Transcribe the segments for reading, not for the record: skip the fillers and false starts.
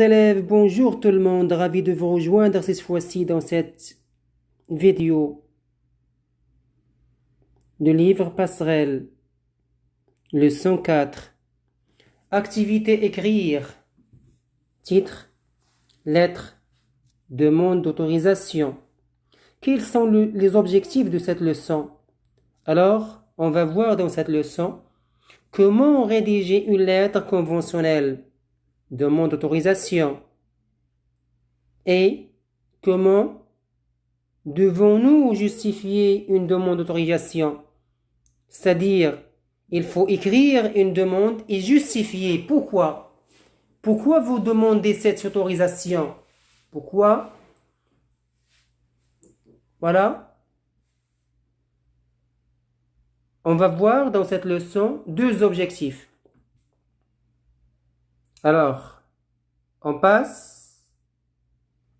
Chers élèves, bonjour tout le monde, ravi de vous rejoindre cette fois-ci dans cette vidéo de livre Passerelle, leçon 4. Activité écrire. Titre, lettre, demande d'autorisation. Quels sont les objectifs de cette leçon? Alors, on va voir dans cette leçon comment rédiger une lettre conventionnelle, demande d'autorisation, et comment devons-nous justifier une demande d'autorisation? C'est-à-dire, il faut écrire une demande et justifier. Pourquoi? Pourquoi vous demandez cette autorisation? Pourquoi? Voilà. On va voir dans cette leçon deux objectifs. Alors, on passe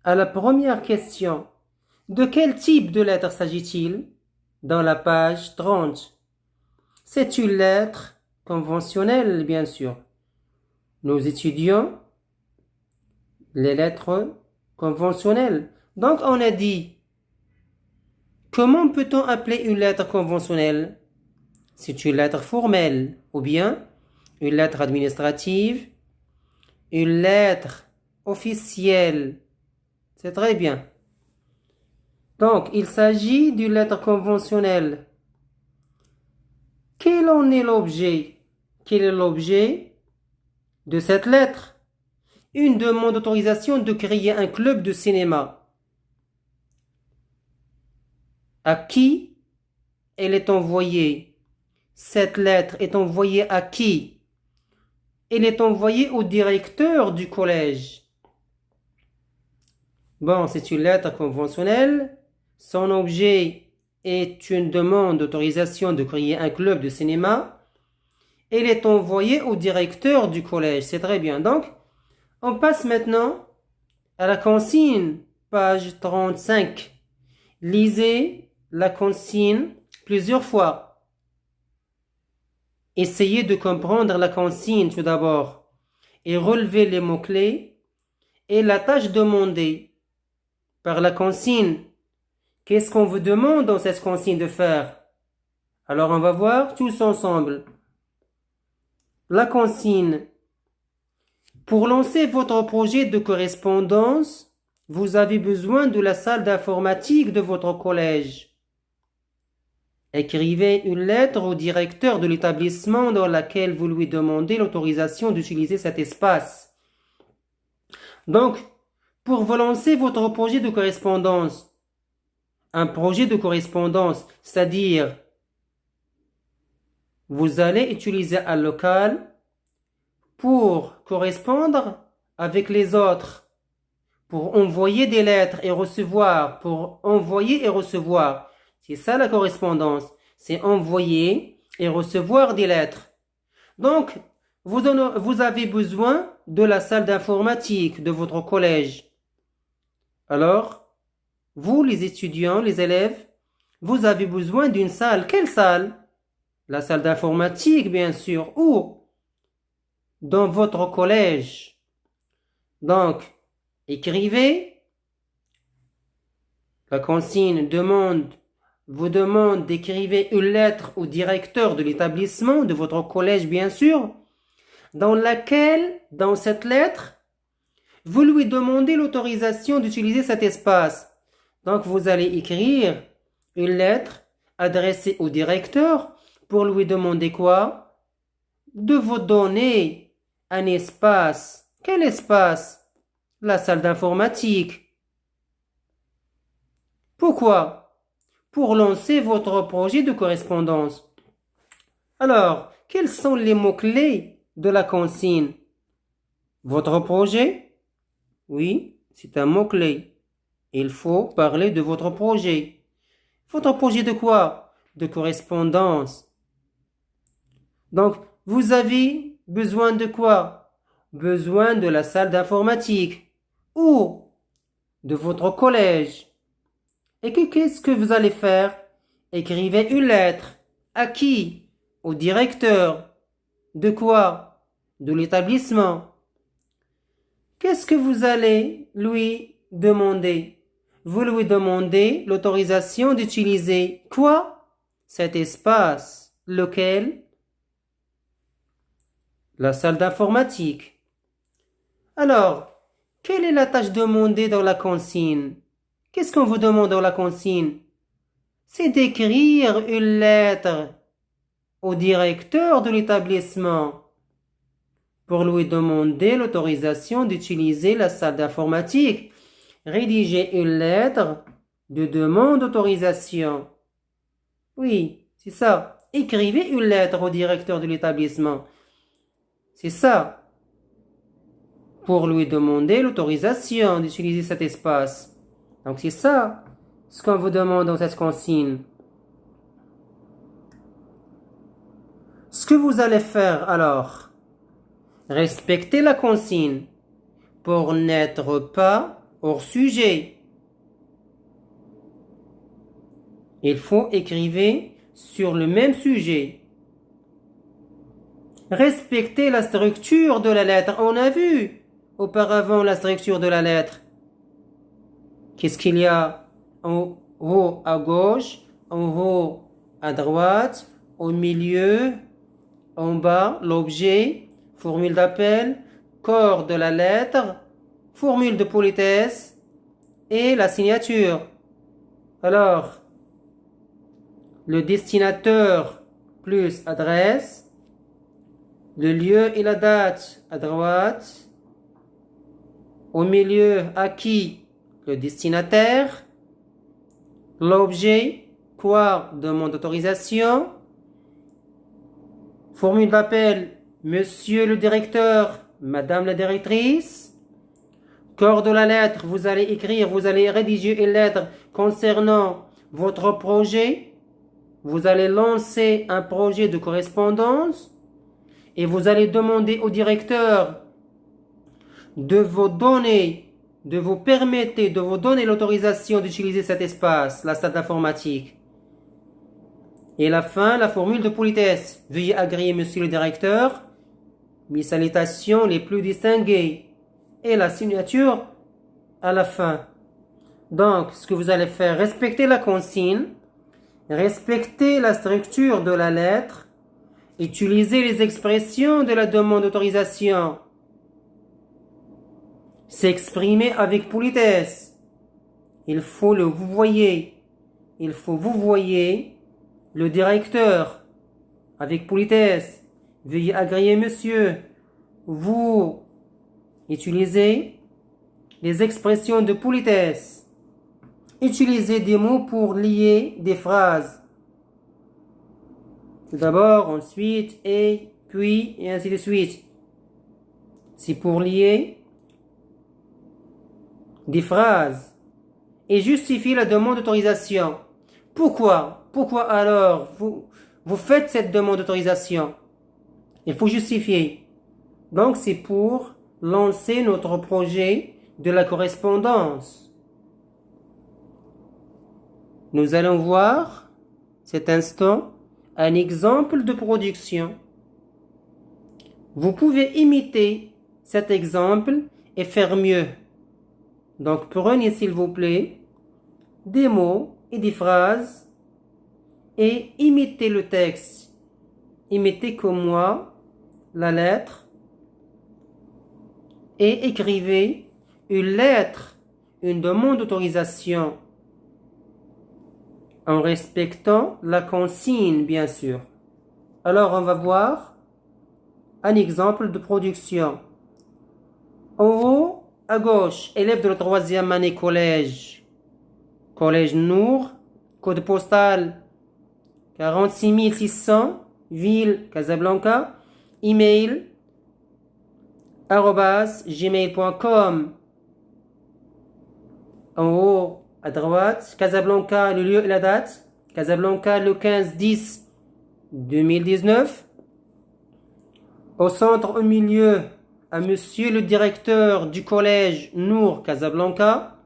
à la première question. De quel type de lettre s'agit-il? Dans la page 30. C'est une lettre conventionnelle, bien sûr. Nous étudions les lettres conventionnelles. Donc, on a dit, comment peut-on appeler une lettre conventionnelle? C'est une lettre formelle, ou bien une lettre administrative, une lettre officielle. C'est très bien. Donc, il s'agit d'une lettre conventionnelle. Quel en est l'objet? Quel est l'objet de cette lettre? Une demande d'autorisation de créer un club de cinéma. À qui elle est envoyée? Cette lettre est envoyée à qui? Elle est envoyée au directeur du collège. Bon, c'est une lettre conventionnelle. Son objet est une demande d'autorisation de créer un club de cinéma. Elle est envoyée au directeur du collège. C'est très bien. Donc, on passe maintenant à la consigne, page 35. Lisez la consigne plusieurs fois. Essayez de comprendre la consigne tout d'abord et relevez les mots-clés et la tâche demandée par la consigne. Qu'est-ce qu'on vous demande dans cette consigne de faire? Alors on va voir tous ensemble. La consigne. Pour lancer votre projet de correspondance, vous avez besoin de la salle d'informatique de votre collège. Écrivez une lettre au directeur de l'établissement dans laquelle vous lui demandez l'autorisation d'utiliser cet espace. Donc, pour vous lancer votre projet de correspondance, un projet de correspondance, c'est-à-dire vous allez utiliser un local pour correspondre avec les autres, pour envoyer des lettres et recevoir, pour envoyer et recevoir. C'est ça la correspondance, c'est envoyer et recevoir des lettres. Donc, vous avez besoin de la salle d'informatique de votre collège. Alors, vous les étudiants, les élèves, vous avez besoin d'une salle. Quelle salle? La salle d'informatique, bien sûr. Où? Dans votre collège. Donc, écrivez. La consigne vous demande d'écrire une lettre au directeur de l'établissement de votre collège, bien sûr, dans laquelle, dans cette lettre, vous lui demandez l'autorisation d'utiliser cet espace. Donc, vous allez écrire une lettre adressée au directeur pour lui demander quoi? De vous donner un espace. Quel espace? La salle d'informatique. Pourquoi? Pour lancer votre projet de correspondance. Alors, quels sont les mots-clés de la consigne? Votre projet? Oui, c'est un mot-clé. Il faut parler de votre projet. Votre projet de quoi? De correspondance. Donc, vous avez besoin de quoi? Besoin de la salle d'informatique. Ou de votre collège. Et qu'est-ce que vous allez faire? Écrivez une lettre. À qui? Au directeur. De quoi? De l'établissement. Qu'est-ce que vous allez lui demander? Vous lui demandez l'autorisation d'utiliser quoi? Cet espace. Lequel? La salle d'informatique. Alors, quelle est la tâche demandée dans la consigne? Qu'est-ce qu'on vous demande dans la consigne? C'est d'écrire une lettre au directeur de l'établissement pour lui demander l'autorisation d'utiliser la salle d'informatique. Rédiger une lettre de demande d'autorisation. Oui, c'est ça. Écrivez une lettre au directeur de l'établissement. C'est ça. Pour lui demander l'autorisation d'utiliser cet espace. Donc c'est ça ce qu'on vous demande dans cette consigne. Ce que vous allez faire alors, respectez la consigne pour n'être pas hors sujet. Il faut écrire sur le même sujet. Respectez la structure de la lettre. On a vu auparavant la structure de la lettre. Qu'est-ce qu'il y a en haut à gauche, en haut à droite, au milieu, en bas, l'objet, formule d'appel, corps de la lettre, formule de politesse et la signature. Alors, le destinataire plus adresse, le lieu et la date à droite, au milieu à qui? Le destinataire, l'objet, quoi? Demande d'autorisation, formule d'appel, monsieur le directeur, madame la directrice, corps de la lettre, vous allez écrire, vous allez rédiger une lettre concernant votre projet, vous allez lancer un projet de correspondance et vous allez demander au directeur de vous permettre de vous donner l'autorisation d'utiliser cet espace, la salle d'informatique. Et la fin, la formule de politesse. Veuillez agréer, monsieur le directeur, mes salutations les plus distinguées. Et la signature à la fin. Donc, ce que vous allez faire, respectez la consigne, respectez la structure de la lettre, utilisez les expressions de la demande d'autorisation. S'exprimer avec politesse. Il faut le vous voyez. Il faut vous voyez le directeur avec politesse. Veuillez agréer monsieur. Vous utilisez les expressions de politesse. Utilisez des mots pour lier des phrases. Tout d'abord, ensuite, et, puis, et ainsi de suite. C'est pour lier des phrases et justifier la demande d'autorisation. Pourquoi? Pourquoi alors vous faites cette demande d'autorisation? Il faut justifier. Donc c'est pour lancer notre projet de la correspondance. Nous allons voir cet instant un exemple de production. Vous pouvez imiter cet exemple et faire mieux. Donc prenez s'il vous plaît des mots et des phrases et imitez le texte. Imitez comme moi la lettre et écrivez une lettre, une demande d'autorisation en respectant la consigne bien sûr. Alors on va voir un exemple de production. En haut à gauche, élève de la 3e année collège. Collège Nour, code postal 46 600, ville Casablanca, email @gmail.com. En haut à droite, Casablanca, le lieu et la date. Casablanca, le 15-10-2019. Au centre, au milieu, à monsieur le directeur du collège Nour Casablanca.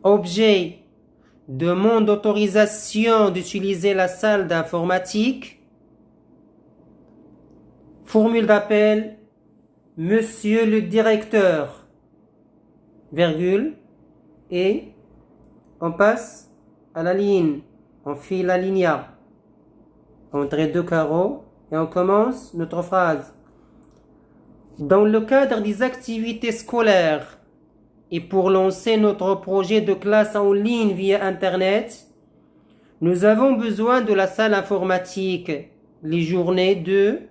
Objet, demande d'autorisation d'utiliser la salle d'informatique. Formule d'appel, Monsieur le directeur, virgule, et on passe à la ligne. On fait la ligne entre deux carreaux et on commence notre phrase. Dans le cadre des activités scolaires et pour lancer notre projet de classe en ligne via Internet, nous avons besoin de la salle informatique les journées de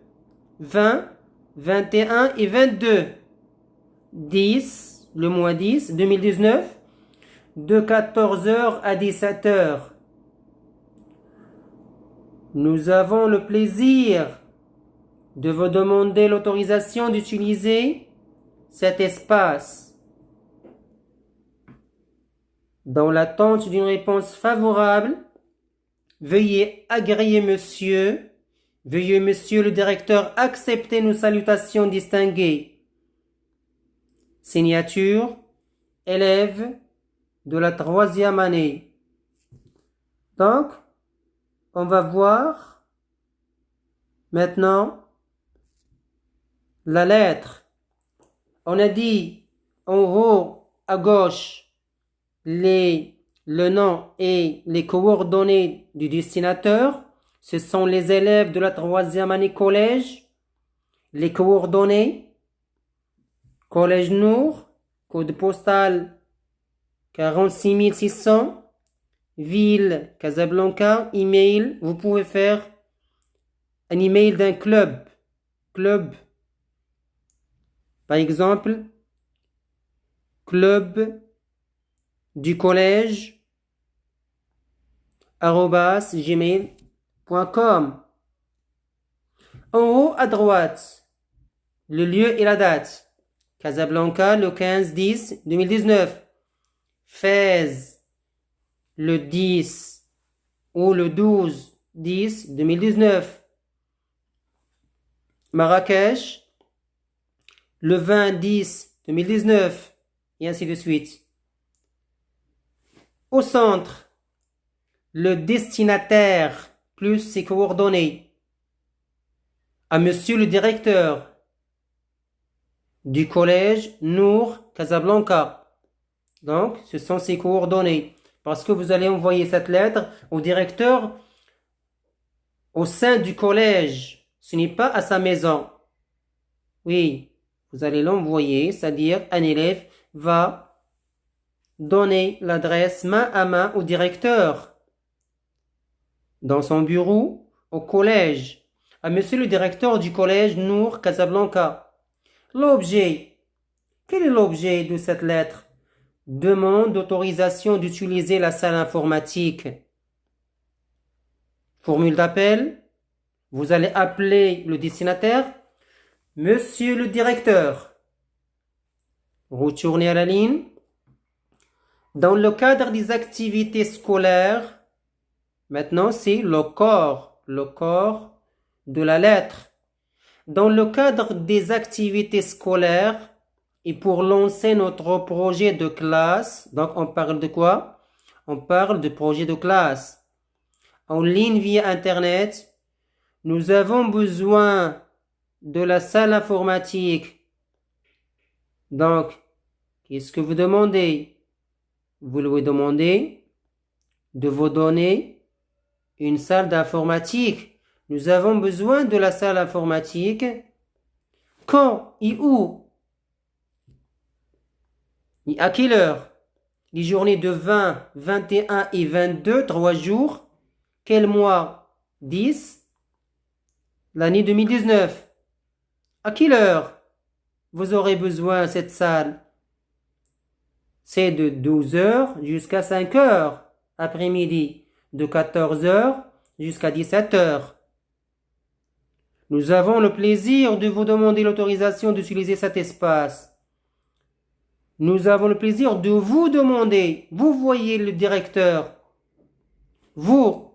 20, 21 et 22. 10, le mois 10, 2019, de 14h à 17h. Nous avons le plaisir de vous demander l'autorisation d'utiliser cet espace. Dans l'attente d'une réponse favorable, veuillez monsieur le directeur accepter nos salutations distinguées. Signature, élève de la 3e année. Donc, on va voir maintenant la lettre. On a dit en haut à gauche le nom et les coordonnées du destinataire. Ce sont les élèves de la 3e année collège. Les coordonnées: Collège Nour, code postal 46 600, ville Casablanca, email, vous pouvez faire un email d'un club. Par exemple, club du collège @gmail.com. En haut à droite, le lieu et la date. Casablanca, le 15-10-2019. Fès, le 10 ou le 12-10-2019. Marrakech, le 20-10-2019. Et ainsi de suite. Au centre, le destinataire plus ses coordonnées. À monsieur le directeur du collège Nour Casablanca. Donc, ce sont ses coordonnées. Parce que vous allez envoyer cette lettre au directeur au sein du collège. Ce n'est pas à sa maison. Oui, vous allez l'envoyer, c'est-à-dire un élève va donner l'adresse main à main au directeur. Dans son bureau, au collège. À monsieur le directeur du collège Nour Casablanca. L'objet. Quel est l'objet de cette lettre? Demande d'autorisation d'utiliser la salle informatique. Formule d'appel. Vous allez appeler le destinataire. Monsieur le directeur. Retournez à la ligne. Dans le cadre des activités scolaires, maintenant c'est le corps de la lettre. Dans le cadre des activités scolaires et pour lancer notre projet de classe, donc on parle de quoi? On parle de projet de classe. En ligne via Internet, nous avons besoin de la salle informatique. Donc, qu'est-ce que vous demandez? Vous lui demandez de vous donner une salle d'informatique. Nous avons besoin de la salle informatique. Quand et où? Et à quelle heure? Les journées de 20, 21 et 22, 3 jours. Quel mois? 10. L'année 2019. À quelle heure vous aurez besoin de cette salle? C'est de 12h jusqu'à 5h après-midi, de 14h jusqu'à 17h. Nous avons le plaisir de vous demander l'autorisation d'utiliser cet espace. Nous avons le plaisir de vous demander, vous voyez le directeur, vous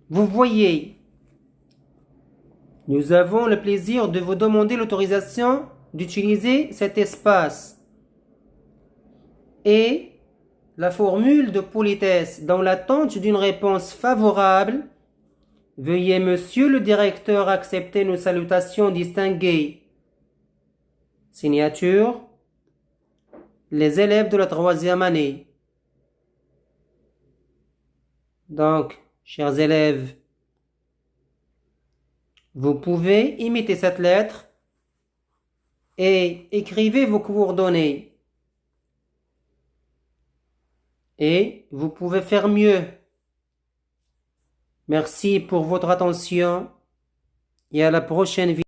voyez. Nous avons le plaisir de vous demander l'autorisation d'utiliser cet espace. Et la formule de politesse, dans l'attente d'une réponse favorable, veuillez monsieur le directeur accepter nos salutations distinguées. Signature. Les élèves de la 3e année. Donc, chers élèves, vous pouvez imiter cette lettre et écrivez vos coordonnées. Et vous pouvez faire mieux. Merci pour votre attention et à la prochaine vidéo.